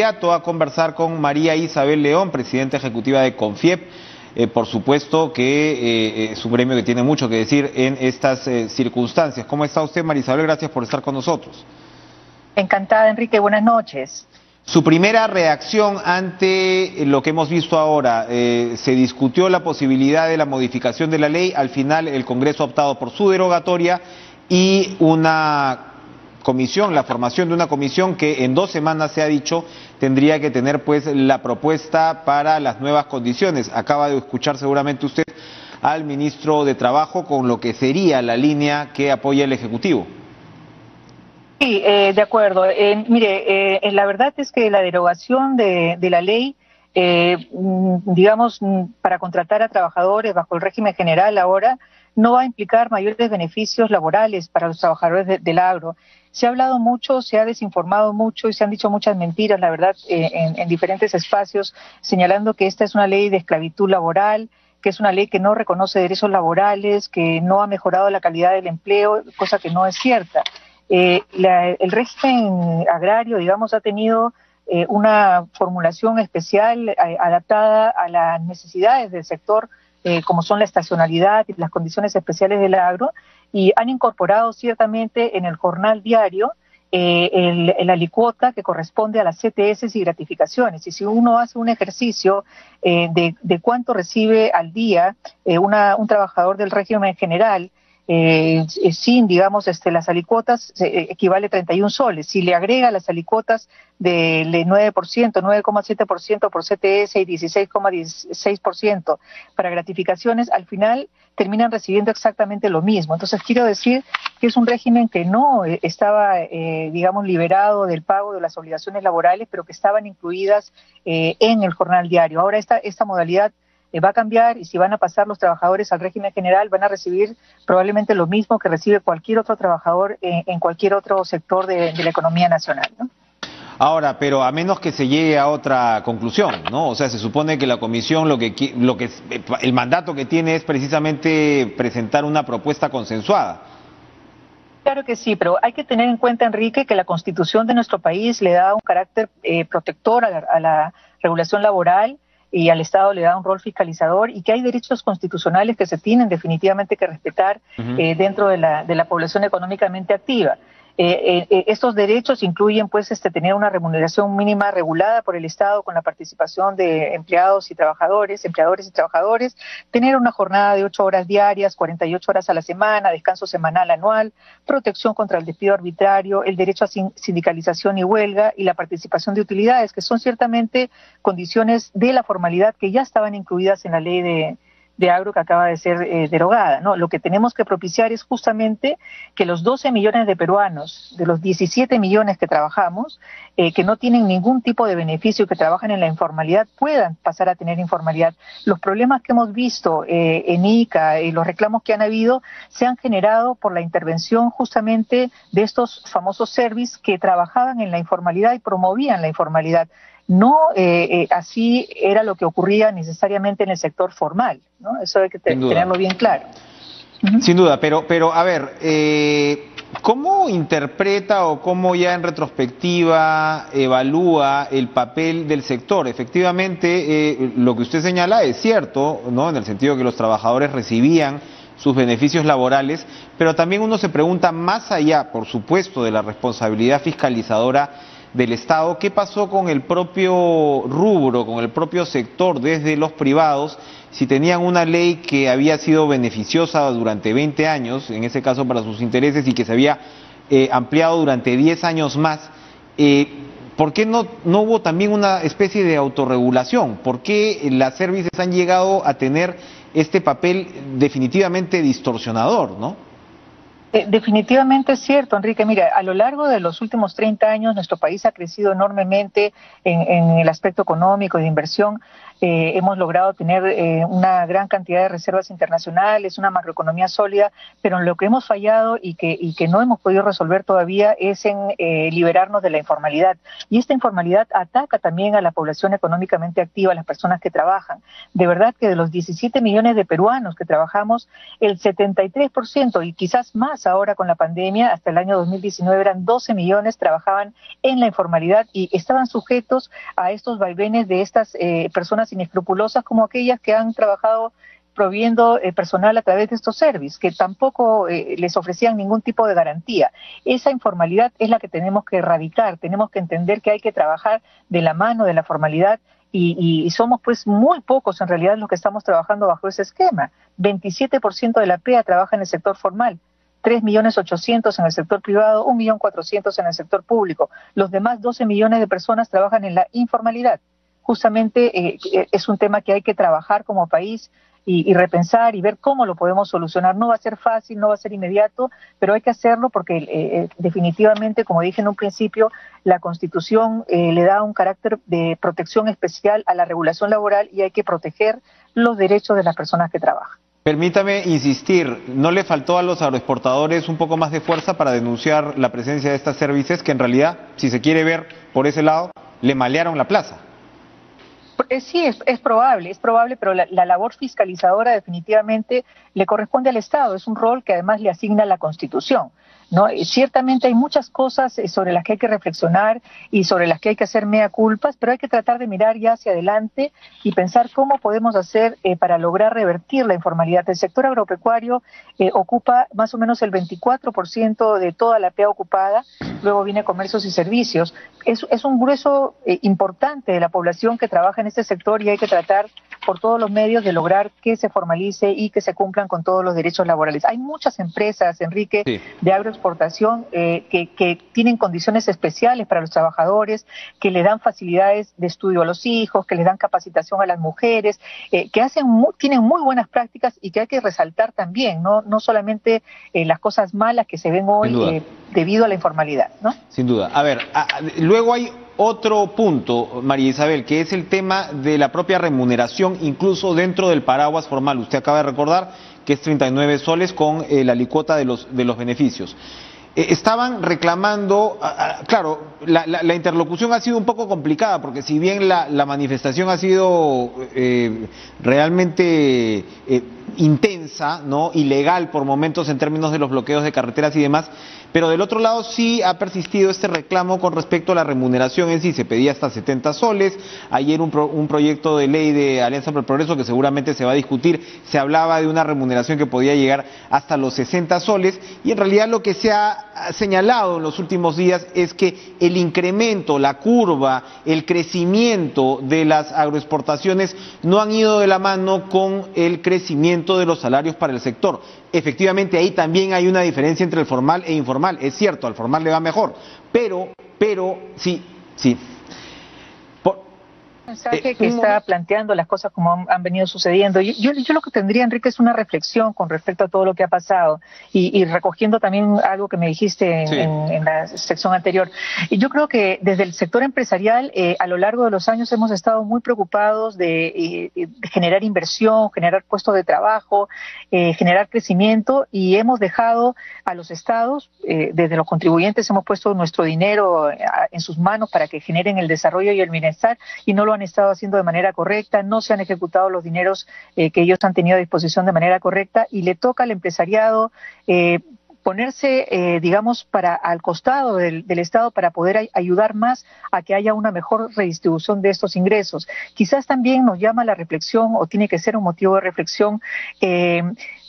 A conversar con María Isabel León, presidenta ejecutiva de CONFIEP. Por supuesto que es un gremio que tiene mucho que decir en estas circunstancias. ¿Cómo está usted, María Isabel? Gracias por estar con nosotros. Encantada, Enrique. Buenas noches. Su primera reacción ante lo que hemos visto ahora, se discutió la posibilidad de la modificación de la ley. Al final el Congreso ha optado por su derogatoria y una comisión, la formación de una comisión que en 2 semanas se ha dicho tendría que tener pues la propuesta para las nuevas condiciones. Acaba de escuchar seguramente usted al ministro de Trabajo con lo que sería la línea que apoya el Ejecutivo. Sí, de acuerdo. Mire, la verdad es que la derogación de la ley, digamos, para contratar a trabajadores bajo el régimen general ahora, no va a implicar mayores beneficios laborales para los trabajadores del agro. Se ha hablado mucho, se ha desinformado mucho y se han dicho muchas mentiras, la verdad, en diferentes espacios, señalando que esta es una ley de esclavitud laboral, que es una ley que no reconoce derechos laborales, que no ha mejorado la calidad del empleo, cosa que no es cierta. El régimen agrario, digamos, ha tenido una formulación especial adaptada a las necesidades del sector, como son la estacionalidad y las condiciones especiales del agro, y han incorporado ciertamente en el jornal diario la alicuota que corresponde a las CTS y gratificaciones. Y si uno hace un ejercicio de cuánto recibe al día un trabajador del régimen general, sin, digamos, las alicuotas, equivale a 31 soles. Si le agrega las alicuotas del 9%, 9,7% por CTS y 16,16% para gratificaciones, al final terminan recibiendo exactamente lo mismo. Entonces quiero decir que es un régimen que no estaba, digamos, liberado del pago de las obligaciones laborales, pero que estaban incluidas en el jornal diario. Ahora esta modalidad va a cambiar, y si van a pasar los trabajadores al régimen general, van a recibir probablemente lo mismo que recibe cualquier otro trabajador en cualquier otro sector de la economía nacional, ¿no? Ahora, pero a menos que se llegue a otra conclusión, ¿no? O sea, se supone que la comisión el mandato que tiene es precisamente presentar una propuesta consensuada. Claro que sí, pero hay que tener en cuenta, Enrique, que la Constitución de nuestro país le da un carácter protector a la regulación laboral, y al Estado le da un rol fiscalizador, y que hay derechos constitucionales que se tienen definitivamente que respetar dentro de la población económicamente activa. Estos derechos incluyen pues tener una remuneración mínima regulada por el Estado con la participación de empleadores y trabajadores, tener una jornada de 8 horas diarias, 48 horas a la semana, descanso semanal anual, protección contra el despido arbitrario, el derecho a sindicalización y huelga, y la participación de utilidades, que son ciertamente condiciones de la formalidad que ya estaban incluidas en la ley de agro que acaba de ser derogada, ¿no? Lo que tenemos que propiciar es justamente que los 12 millones de peruanos, de los 17 millones que trabajamos, que no tienen ningún tipo de beneficio, que trabajan en la informalidad, puedan pasar a tener informalidad. Los problemas que hemos visto en ICA y los reclamos que han habido se han generado por la intervención justamente de estos famosos service que trabajaban en la informalidad y promovían la informalidad. No así era lo que ocurría necesariamente en el sector formal, ¿no? Eso hay que tenerlo bien claro. Sin duda, pero a ver, ¿cómo interpreta o cómo ya en retrospectiva evalúa el papel del sector? Efectivamente, lo que usted señala es cierto, ¿no? En el sentido que los trabajadores recibían sus beneficios laborales, pero también uno se pregunta, más allá, por supuesto, de la responsabilidad fiscalizadora del Estado, ¿qué pasó con el propio rubro, con el propio sector, desde los privados, si tenían una ley que había sido beneficiosa durante 20 años, en ese caso para sus intereses, y que se había ampliado durante 10 años más? ¿Por qué no hubo también una especie de autorregulación? ¿Por qué las servicios han llegado a tener este papel definitivamente distorsionador, no? Definitivamente es cierto, Enrique. Mira, a lo largo de los últimos 30 años nuestro país ha crecido enormemente en el aspecto económico y de inversión. Hemos logrado tener una gran cantidad de reservas internacionales, una macroeconomía sólida, pero en lo que hemos fallado y que no hemos podido resolver todavía es en liberarnos de la informalidad. Y esta informalidad ataca también a la población económicamente activa, a las personas que trabajan. De verdad que de los 17 millones de peruanos que trabajamos, el 73% y quizás más vimos ahora con la pandemia, hasta el año 2019 eran 12 millones, trabajaban en la informalidad y estaban sujetos a estos vaivenes de estas personas inescrupulosas como aquellas que han trabajado proviendo personal a través de estos servicios, que tampoco les ofrecían ningún tipo de garantía. Esa informalidad es la que tenemos que erradicar, tenemos que entender que hay que trabajar de la mano de la formalidad y somos pues muy pocos en realidad los que estamos trabajando bajo ese esquema. 27% de la PEA trabaja en el sector formal, 3.800.000 en el sector privado, 1.400.000 en el sector público. Los demás 12 millones de personas trabajan en la informalidad. Justamente es un tema que hay que trabajar como país y repensar y ver cómo lo podemos solucionar. No va a ser fácil, no va a ser inmediato, pero hay que hacerlo porque definitivamente, como dije en un principio, la Constitución le da un carácter de protección especial a la regulación laboral y hay que proteger los derechos de las personas que trabajan. Permítame insistir, ¿no le faltó a los agroexportadores un poco más de fuerza para denunciar la presencia de estas servicios que en realidad, si se quiere ver por ese lado, le malearon la plaza? Sí, es probable, pero la labor fiscalizadora definitivamente le corresponde al Estado, es un rol que además le asigna la Constitución, ¿no? Ciertamente hay muchas cosas sobre las que hay que reflexionar y sobre las que hay que hacer mea culpas, pero hay que tratar de mirar ya hacia adelante y pensar cómo podemos hacer para lograr revertir la informalidad. El sector agropecuario ocupa más o menos el 24% de toda la PEA ocupada, luego viene comercios y servicios. Es un grueso importante de la población que trabaja en este sector y hay que tratar por todos los medios de lograr que se formalice y que se cumplan con todos los derechos laborales. Hay muchas empresas, Enrique, sí, de agroexportación que tienen condiciones especiales para los trabajadores, que le dan facilidades de estudio a los hijos, que les dan capacitación a las mujeres, que tienen muy buenas prácticas y que hay que resaltar también, no solamente las cosas malas que se ven hoy debido a la informalidad, ¿no? Sin duda. A ver, luego hay otro punto, María Isabel, que es el tema de la propia remuneración, incluso dentro del paraguas formal. Usted acaba de recordar que es 39 soles con la alícuota de los beneficios. Estaban reclamando, claro, la interlocución ha sido un poco complicada, porque si bien la manifestación ha sido realmente intensa, ¿no?, ilegal por momentos en términos de los bloqueos de carreteras y demás, pero del otro lado sí ha persistido este reclamo con respecto a la remuneración en sí. Se pedía hasta 70 soles, ayer un proyecto de ley de Alianza por el Progreso que seguramente se va a discutir, se hablaba de una remuneración que podía llegar hasta los 60 soles, y en realidad lo que se ha señalado en los últimos días es que el incremento, la curva, el crecimiento de las agroexportaciones no han ido de la mano con el crecimiento de los salarios para el sector. Efectivamente, ahí también hay una diferencia entre el formal e informal. Es cierto, al formal le va mejor, pero sí. Mensaje que está planteando las cosas como han venido sucediendo. Yo lo que tendría, Enrique, es una reflexión con respecto a todo lo que ha pasado y recogiendo también algo que me dijiste en la sección anterior. Y yo creo que desde el sector empresarial a lo largo de los años hemos estado muy preocupados de generar inversión, generar puestos de trabajo, generar crecimiento, y hemos dejado a los estados, desde los contribuyentes hemos puesto nuestro dinero en sus manos para que generen el desarrollo y el bienestar, y no lo han estado haciendo de manera correcta, no se han ejecutado los dineros que ellos han tenido a disposición de manera correcta, y le toca al empresariado ponerse, digamos, al costado del Estado para poder ayudar más a que haya una mejor redistribución de estos ingresos. Quizás también nos llama la reflexión, o tiene que ser un motivo de reflexión,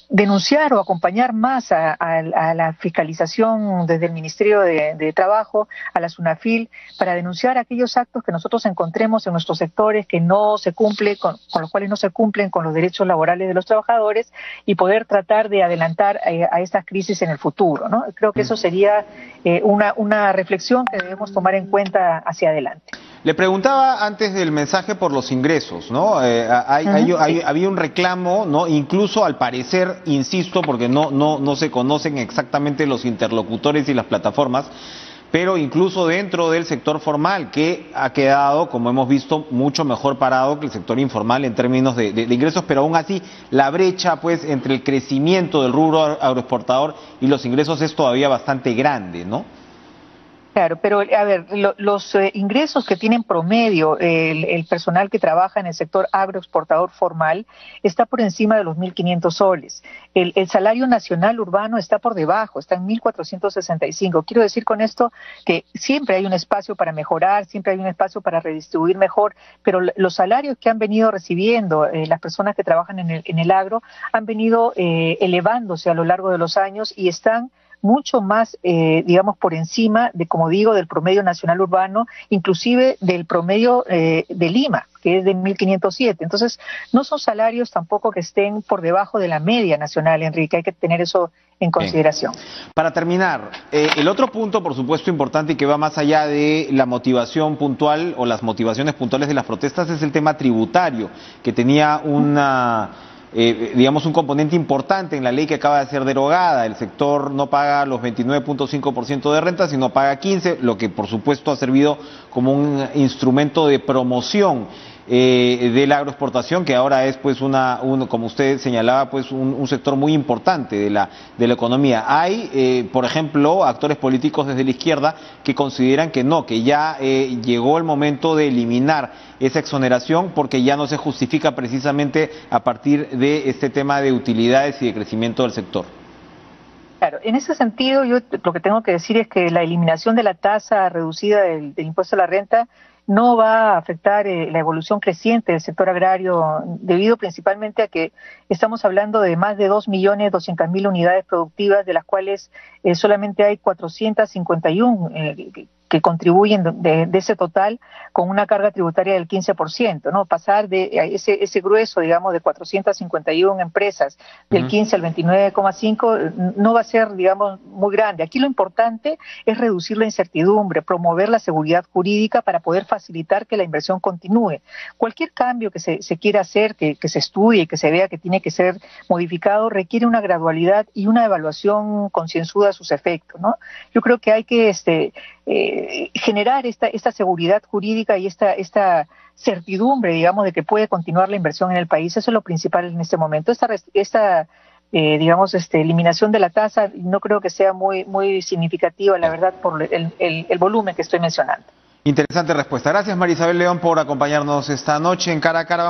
denunciar o acompañar más a la fiscalización desde el Ministerio de Trabajo, a la SUNAFIL, para denunciar aquellos actos que nosotros encontremos en nuestros sectores que no se cumplen, con los cuales no se cumplen con los derechos laborales de los trabajadores, y poder tratar de adelantar a estas crisis en el futuro, ¿no? Creo que eso sería una reflexión que debemos tomar en cuenta hacia adelante. Le preguntaba antes del mensaje por los ingresos, ¿no? Había un reclamo, ¿no? Incluso al parecer, insisto, porque no se conocen exactamente los interlocutores y las plataformas, pero incluso dentro del sector formal, que ha quedado, como hemos visto, mucho mejor parado que el sector informal en términos de ingresos, pero aún así la brecha, pues, entre el crecimiento del rubro agroexportador y los ingresos es todavía bastante grande, ¿no? Claro, pero a ver, los ingresos que tienen promedio el personal que trabaja en el sector agroexportador formal está por encima de los 1.500 soles. El salario nacional urbano está por debajo, está en 1.465. Quiero decir con esto que siempre hay un espacio para mejorar, siempre hay un espacio para redistribuir mejor, pero los salarios que han venido recibiendo las personas que trabajan en el agro han venido elevándose a lo largo de los años y están mucho más, digamos, por encima de, como digo, del promedio nacional urbano, inclusive del promedio de Lima, que es de 1.507. Entonces, no son salarios tampoco que estén por debajo de la media nacional, Enrique, hay que tener eso en consideración. Bien. Para terminar, el otro punto, por supuesto, importante y que va más allá de la motivación puntual o las motivaciones puntuales de las protestas es el tema tributario, que tenía digamos, un componente importante en la ley que acaba de ser derogada. El sector no paga los 29.5% de renta, sino paga 15%, lo que por supuesto ha servido como un instrumento de promoción de la agroexportación, que ahora es, pues, como usted señalaba, pues un sector muy importante de la economía. Hay, por ejemplo, actores políticos desde la izquierda que consideran que no, que ya llegó el momento de eliminar esa exoneración porque ya no se justifica precisamente a partir de este tema de utilidades y de crecimiento del sector. Claro, en ese sentido yo lo que tengo que decir es que la eliminación de la tasa reducida del impuesto a la renta no va a afectar la evolución creciente del sector agrario, debido principalmente a que estamos hablando de más de 2.200.000 unidades productivas, de las cuales solamente hay 451 que contribuyen de ese total con una carga tributaria del 15%, ¿no? Pasar de ese grueso, digamos, de 451 empresas del 15 al 29,5 no va a ser, digamos, muy grande. Aquí lo importante es reducir la incertidumbre, promover la seguridad jurídica para poder facilitar que la inversión continúe. Cualquier cambio que se quiera hacer, que se estudie y que se vea que tiene que ser modificado, requiere una gradualidad y una evaluación concienzuda de sus efectos, ¿no? Yo creo que hay que generar esta seguridad jurídica y esta certidumbre, digamos, de que puede continuar la inversión en el país. Eso es lo principal en este momento. Esta eliminación de la tasa no creo que sea muy significativa, la verdad, por el volumen que estoy mencionando. Interesante respuesta. Gracias, María Isabel León, por acompañarnos esta noche en Cara a Cara.